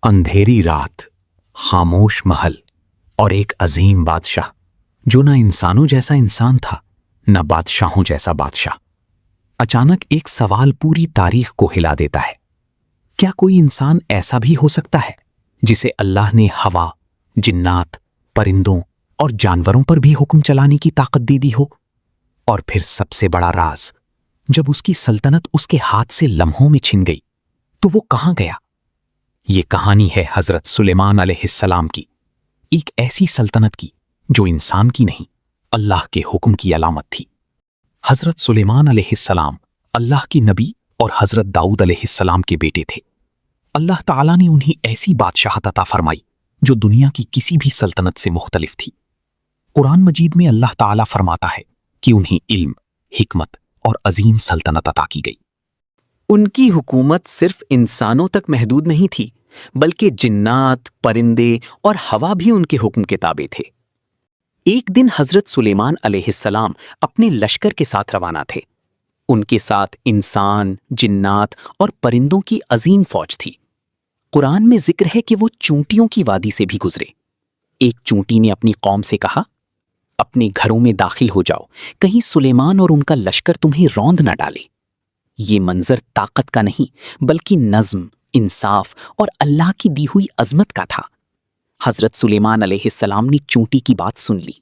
اندھیری رات، خاموش محل اور ایک عظیم بادشاہ جو نہ انسانوں جیسا انسان تھا نہ بادشاہوں جیسا بادشاہ۔ اچانک ایک سوال پوری تاریخ کو ہلا دیتا ہے۔ کیا کوئی انسان ایسا بھی ہو سکتا ہے جسے اللہ نے ہوا، جنات، پرندوں اور جانوروں پر بھی حکم چلانے کی طاقت دے دی ہو؟ اور پھر سب سے بڑا راز، جب اس کی سلطنت اس کے ہاتھ سے لمحوں میں چھن گئی تو وہ کہاں گیا؟ یہ کہانی ہے حضرت سلیمان علیہ السلام کی، ایک ایسی سلطنت کی جو انسان کی نہیں، اللہ کے حکم کی علامت تھی۔ حضرت سلیمان علیہ السلام اللہ کی نبی اور حضرت داؤد علیہ السلام کے بیٹے تھے۔ اللہ تعالیٰ نے انہیں ایسی بادشاہت عطا فرمائی جو دنیا کی کسی بھی سلطنت سے مختلف تھی۔ قرآن مجید میں اللہ تعالیٰ فرماتا ہے کہ انہیں علم، حکمت اور عظیم سلطنت عطا کی گئی۔ ان کی حکومت صرف انسانوں تک محدود نہیں تھی، بلکہ جنات، پرندے اور ہوا بھی ان کے حکم کے تابع تھے۔ ایک دن حضرت سلیمان علیہ السلام اپنے لشکر کے ساتھ روانہ تھے۔ ان کے ساتھ انسان، جنات اور پرندوں کی عظیم فوج تھی۔ قرآن میں ذکر ہے کہ وہ چونٹیوں کی وادی سے بھی گزرے۔ ایک چونٹی نے اپنی قوم سے کہا، اپنے گھروں میں داخل ہو جاؤ، کہیں سلیمان اور ان کا لشکر تمہیں روند نہ ڈالے۔ یہ منظر طاقت کا نہیں بلکہ نظم، انصاف اور اللہ کی دی ہوئی عظمت کا تھا۔ حضرت سلیمان علیہ السلام نے چونٹی کی بات سن لی۔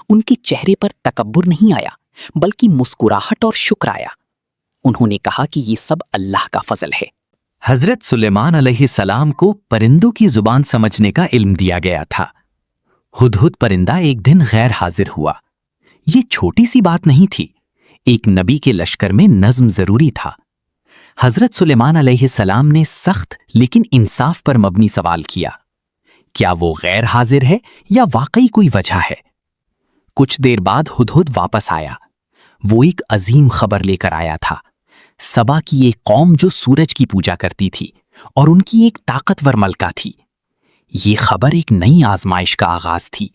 ان کے چہرے پر تکبر نہیں آیا بلکہ مسکراہٹ اور شکر آیا۔ انہوں نے کہا کہ یہ سب اللہ کا فضل ہے۔ حضرت سلیمان علیہ السلام کو پرندوں کی زبان سمجھنے کا علم دیا گیا تھا۔ ہدہد پرندہ ایک دن غیر حاضر ہوا۔ یہ چھوٹی سی بات نہیں تھی، ایک نبی کے لشکر میں نظم ضروری تھا۔ حضرت سلیمان علیہ السلام نے سخت لیکن انصاف پر مبنی سوال کیا، کیا وہ غیر حاضر ہے یا واقعی کوئی وجہ ہے؟ کچھ دیر بعد ہدہد واپس آیا۔ وہ ایک عظیم خبر لے کر آیا تھا، سبا کی ایک قوم جو سورج کی پوجا کرتی تھی اور ان کی ایک طاقتور ملکہ تھی۔ یہ خبر ایک نئی آزمائش کا آغاز تھی۔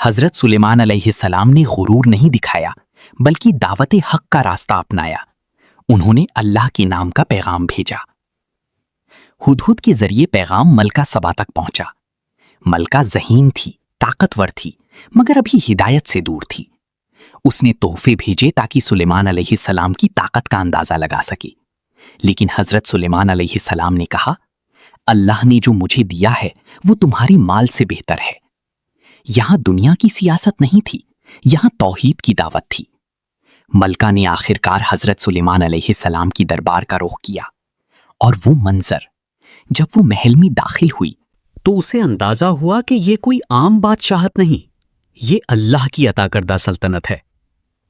حضرت سلیمان علیہ السلام نے غرور نہیں دکھایا بلکہ دعوت حق کا راستہ اپنایا۔ انہوں نے اللہ کے نام کا پیغام بھیجا۔ ہدہد کے ذریعے پیغام ملکہ سبا تک پہنچا۔ ملکہ ذہین تھی، طاقتور تھی، مگر ابھی ہدایت سے دور تھی۔ اس نے تحفے بھیجے تاکہ سلیمان علیہ السلام کی طاقت کا اندازہ لگا سکے، لیکن حضرت سلیمان علیہ السلام نے کہا، اللہ نے جو مجھے دیا ہے وہ تمہاری مال سے بہتر ہے۔ یہاں دنیا کی سیاست نہیں تھی، یہاں توحید کی دعوت تھی۔ ملکہ نے آخرکار حضرت سلیمان علیہ السلام کی دربار کا رخ کیا، اور وہ منظر، جب وہ محل میں داخل ہوئی تو اسے اندازہ ہوا کہ یہ کوئی عام بادشاہت نہیں، یہ اللہ کی عطا کردہ سلطنت ہے۔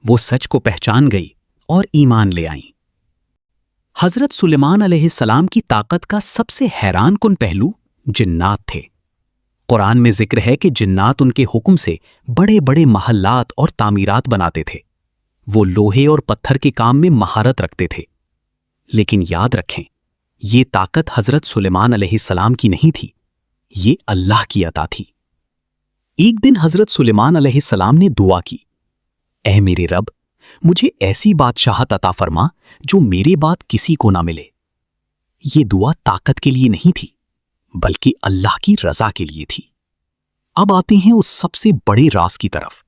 وہ سچ کو پہچان گئی اور ایمان لے آئیں۔ حضرت سلیمان علیہ السلام کی طاقت کا سب سے حیران کن پہلو جنات تھے۔ قرآن میں ذکر ہے کہ جنات ان کے حکم سے بڑے بڑے محلات اور تعمیرات بناتے تھے۔ وہ لوہے اور پتھر کے کام میں مہارت رکھتے تھے۔ لیکن یاد رکھیں، یہ طاقت حضرت سلیمان علیہ السلام کی نہیں تھی، یہ اللہ کی عطا تھی۔ ایک دن حضرت سلیمان علیہ السلام نے دعا کی، اے میرے رب، مجھے ایسی بادشاہت عطا فرما جو میرے بعد کسی کو نہ ملے۔ یہ دعا طاقت کے لیے نہیں تھی بلکہ اللہ کی رضا کے لیے تھی۔ اب آتے ہیں اس سب سے بڑے راز کی طرف،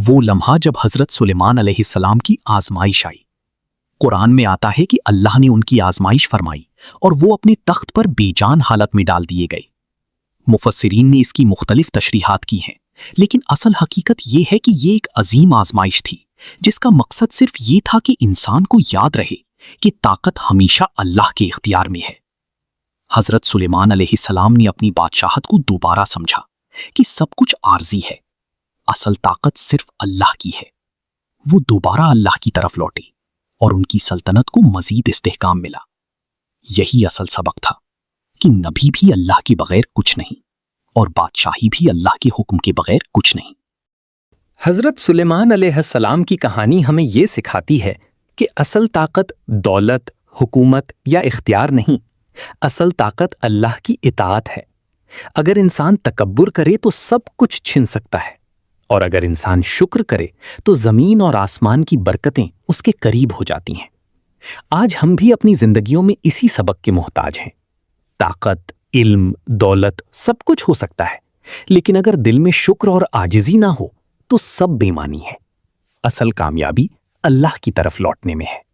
وہ لمحہ جب حضرت سلیمان علیہ السلام کی آزمائش آئی۔ قرآن میں آتا ہے کہ اللہ نے ان کی آزمائش فرمائی اور وہ اپنے تخت پر بے جان حالت میں ڈال دیے گئے۔ مفسرین نے اس کی مختلف تشریحات کی ہیں، لیکن اصل حقیقت یہ ہے کہ یہ ایک عظیم آزمائش تھی جس کا مقصد صرف یہ تھا کہ انسان کو یاد رہے کہ طاقت ہمیشہ اللہ کے اختیار میں ہے۔ حضرت سلیمان علیہ السلام نے اپنی بادشاہت کو دوبارہ سمجھا کہ سب کچھ عارضی ہے، اصل طاقت صرف اللہ کی ہے۔ وہ دوبارہ اللہ کی طرف لوٹے اور ان کی سلطنت کو مزید استحکام ملا۔ یہی اصل سبق تھا کہ نبی بھی اللہ کے بغیر کچھ نہیں اور بادشاہی بھی اللہ کے حکم کے بغیر کچھ نہیں۔ حضرت سلیمان علیہ السلام کی کہانی ہمیں یہ سکھاتی ہے کہ اصل طاقت دولت، حکومت یا اختیار نہیں، اصل طاقت اللہ کی اطاعت ہے۔ اگر انسان تکبر کرے تو سب کچھ چھن سکتا ہے، اور اگر انسان شکر کرے تو زمین اور آسمان کی برکتیں اس کے قریب ہو جاتی ہیں۔ آج ہم بھی اپنی زندگیوں میں اسی سبق کے محتاج ہیں۔ طاقت، علم، دولت سب کچھ ہو سکتا ہے، لیکن اگر دل میں شکر اور عاجزی نہ ہو تو سب بے معنی ہے۔ اصل کامیابی اللہ کی طرف لوٹنے میں ہے۔